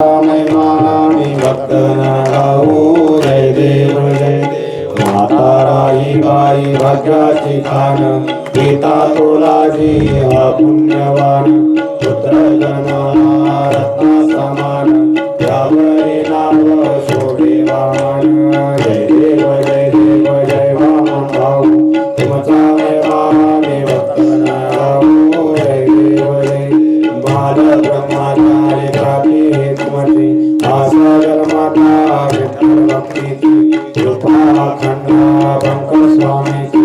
महिमानी भक्तन गाऊ जय देव जय देव। माता राही बाई भाग्याची खान पिता तुलाजी हा पुण्यवान पुत्र जन्मला रत्ना समान यावरी नाव शोभे वामन जय देव जय देव जय वामन भाऊ तुमचा महिमानी भक्तन गाऊ जय देव जय देव। बाल ब्रह्मचारी प्राप्ती माता विठ्ठल भक्तीची कृपा खंडा बंकर स्वामीची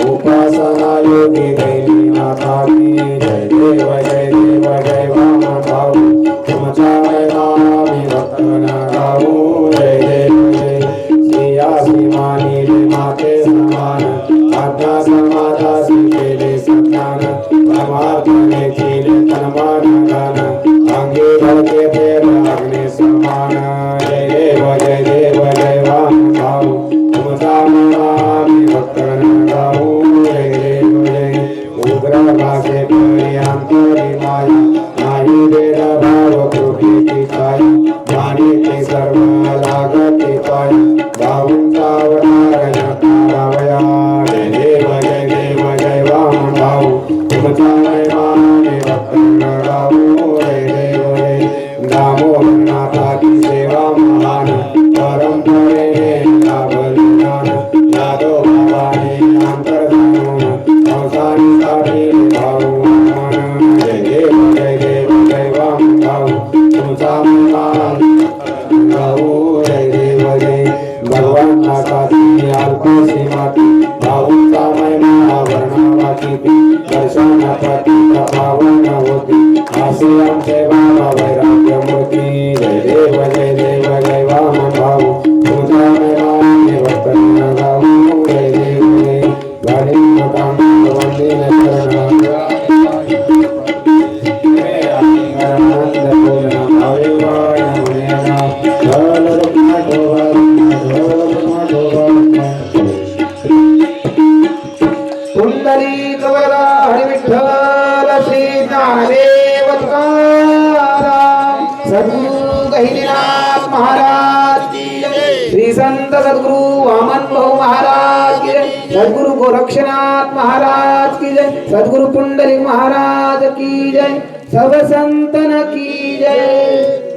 उपासना योगी दैवी माता की जय देव जय देव जय वामन भाऊ तुमचा महिमानी भक्तन गाऊ जय देव जय। श्रेयासी मानिले माते समान आज्ञा समाजासी केले सज्ञान परमार्थने केले तन्मान गान अंगे भरते फेर अग्नि समान जय देव जय देव जय वामन भाऊ तुमचा महिमानी भक्तन गाऊ जय देव जय। उग्र भाषे परी अंतरी माया नाही वेद भाव कृपीची छाया ज्ञानी ते सर्व लागते पाया भाऊंचा अवतार जटावया जय देव जय देव जय वामन भाऊ तुमचा महिमानी भक्तन गाऊ जय देव जय। दामोदरनाथाची सेवा महान परंपरेने लाभली ज्ञान यादव बाबाने अंतर जाणून संसारीसाठी भाऊ मन जय देव जय देव जय वामन भाऊ तुमचा महिमानी गाऊ जय देव जय। भगवान नाथाची अल्पसी माती भाऊंचा महिमा वर्णावाची दर्शनासाठी प्रभावन होती असे आमचे बाबा वैराग्य मूर्ती जय देव जय देव जय वामन भाऊ तुमचा महिमानी भक्तन गाऊ जय देव जय। गालिंग कांड वंदिन चरण कुंडली कवला हरी विठ्ठल श्री ज्ञानदेव तुकाराम सद्गुरु गहिनीनाथ महाराज की जय। श्री संत सद्गुरु वामन भाऊ महाराज की जय। सद्गुरु गोरक्षनाथ महाराज की जय। सद्गुरु पुंडलिक महाराज की जय। सब संतन की जय।